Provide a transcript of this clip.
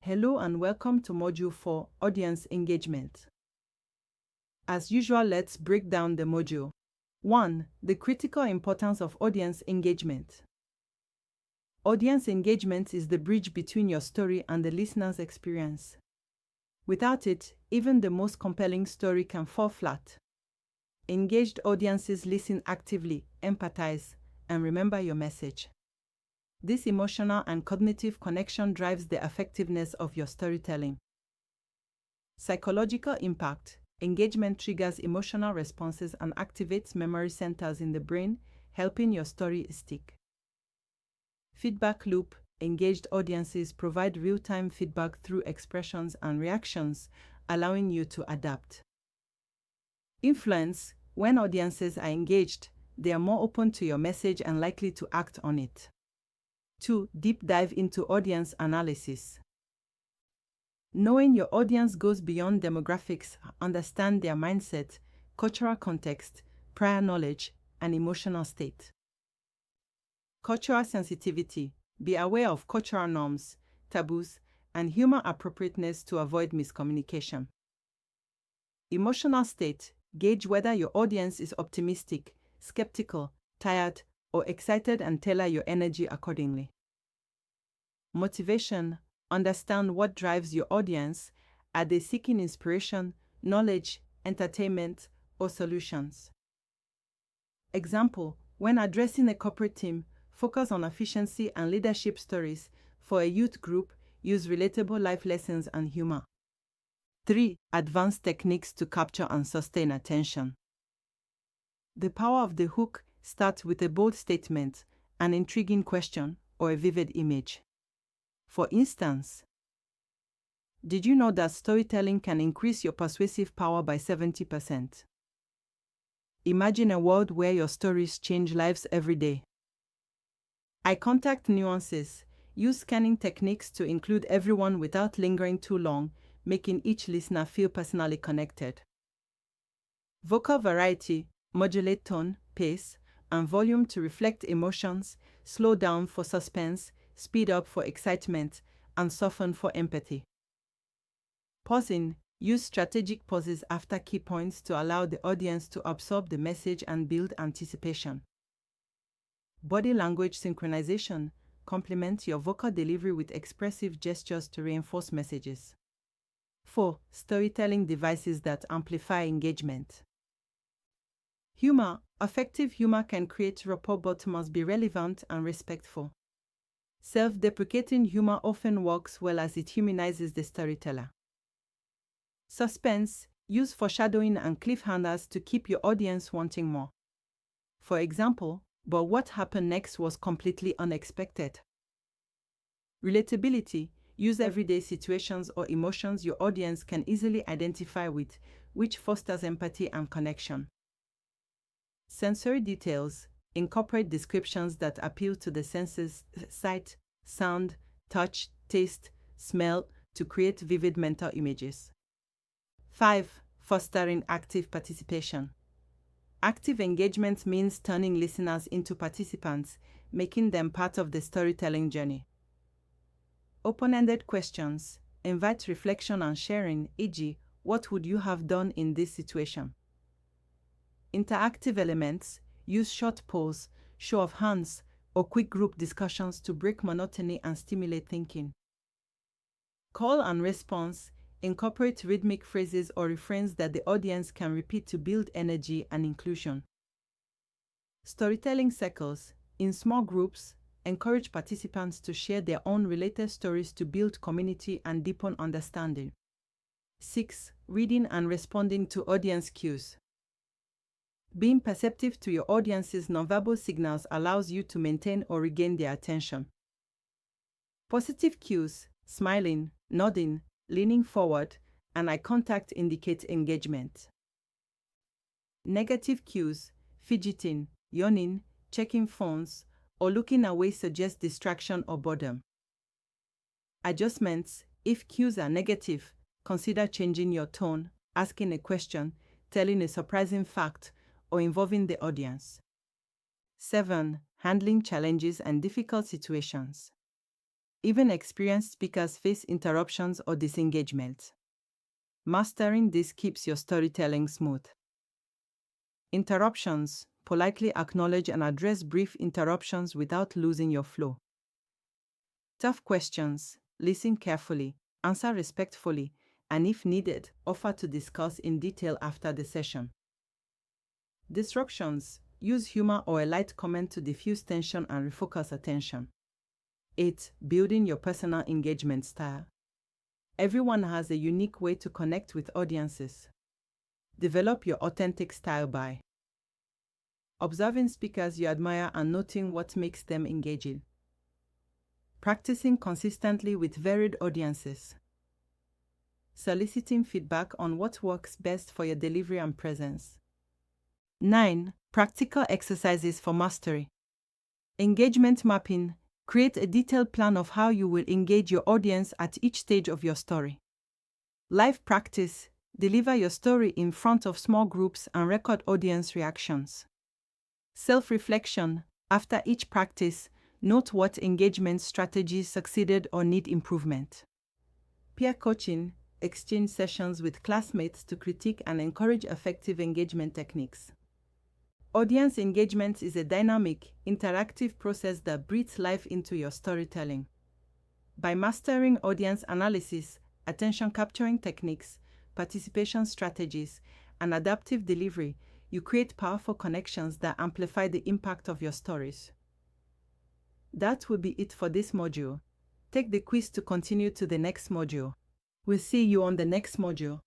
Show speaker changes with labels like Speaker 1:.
Speaker 1: Hello and welcome to Module 4, Audience Engagement. As usual, let's break down the module. 1. The critical importance of audience engagement. Audience engagement is the bridge between your story and the listener's experience. Without it, even the most compelling story can fall flat. Engaged audiences listen actively, empathize, and remember your message. This emotional and cognitive connection drives the effectiveness of your storytelling. Psychological impact. Engagement triggers emotional responses and activates memory centers in the brain, helping your story stick. Feedback loop. Engaged audiences provide real-time feedback through expressions and reactions, allowing you to adapt. Influence. When audiences are engaged, they are more open to your message and likely to act on it. 2. Deep dive into audience analysis. Knowing your audience goes beyond demographics. Understand their mindset, cultural context, prior knowledge, and emotional state. Cultural sensitivity. Be aware of cultural norms, taboos, and humor appropriateness to avoid miscommunication. Emotional state. Gauge whether your audience is optimistic, skeptical, tired, or excited and tailor your energy accordingly. Motivation. Understand what drives your audience. Are they seeking inspiration, knowledge, entertainment, or solutions? Example: when addressing a corporate team, focus on efficiency and leadership stories. For a youth group, use relatable life lessons and humor. 3. Advanced techniques to capture and sustain attention. The power of the hook starts with a bold statement, an intriguing question, or a vivid image. For instance, did you know that storytelling can increase your persuasive power by 70%? Imagine a world where your stories change lives every day. Eye contact nuances. Use scanning techniques to include everyone without lingering too long, making each listener feel personally connected. Vocal variety. Modulate tone, pace, and volume to reflect emotions, slow down for suspense, speed up for excitement, and soften for empathy. Pausing. Use strategic pauses after key points to allow the audience to absorb the message and build anticipation. Body language synchronization. Complement your vocal delivery with expressive gestures to reinforce messages. 4. Storytelling devices that amplify engagement. Humor. Effective humor can create rapport but must be relevant and respectful. Self-deprecating humor often works well as it humanizes the storyteller. Suspense. Use foreshadowing and cliffhangers to keep your audience wanting more. For example, but what happened next was completely unexpected. Relatability. Use everyday situations or emotions your audience can easily identify with, which fosters empathy and connection. Sensory details. Incorporate descriptions that appeal to the senses: sight, sound, touch, taste, smell, to create vivid mental images. 5. Fostering active participation. Active engagement means turning listeners into participants, making them part of the storytelling journey. Open-ended questions. Invite reflection and sharing, e.g., what would you have done in this situation? Interactive elements. Use short polls, show of hands, or quick group discussions to break monotony and stimulate thinking. Call and response. Incorporate rhythmic phrases or refrains that the audience can repeat to build energy and inclusion. Storytelling circles. In small groups, encourage participants to share their own related stories to build community and deepen understanding. 6. Reading and responding to audience cues. Being perceptive to your audience's nonverbal signals allows you to maintain or regain their attention. Positive cues, smiling, nodding, leaning forward, and eye contact indicate engagement. Negative cues, fidgeting, yawning, checking phones, or looking away suggest distraction or boredom. Adjustments. If cues are negative, consider changing your tone, asking a question, telling a surprising fact, or involving the audience. 7. Handling challenges and difficult situations. Even experienced speakers face interruptions or disengagement. Mastering this keeps your storytelling smooth. Interruptions. Politely acknowledge and address brief interruptions without losing your flow. Tough questions. Listen carefully, answer respectfully, and if needed, offer to discuss in detail after the session. Disruptions. Use humor or a light comment to diffuse tension and refocus attention. 8. Building your personal engagement style. Everyone has a unique way to connect with audiences. Develop your authentic style by observing speakers you admire and noting what makes them engaging. Practicing consistently with varied audiences. Soliciting feedback on what works best for your delivery and presence. 9. Practical exercises for mastery. Engagement mapping. Create a detailed plan of how you will engage your audience at each stage of your story. Live practice. Deliver your story in front of small groups and record audience reactions. Self-reflection. After each practice, note what engagement strategies succeeded or need improvement. Peer coaching. Exchange sessions with classmates to critique and encourage effective engagement techniques. Audience engagement is a dynamic, interactive process that breathes life into your storytelling. By mastering audience analysis, attention capturing techniques, participation strategies, and adaptive delivery, you create powerful connections that amplify the impact of your stories. That will be it for this module. Take the quiz to continue to the next module. We'll see you on the next module.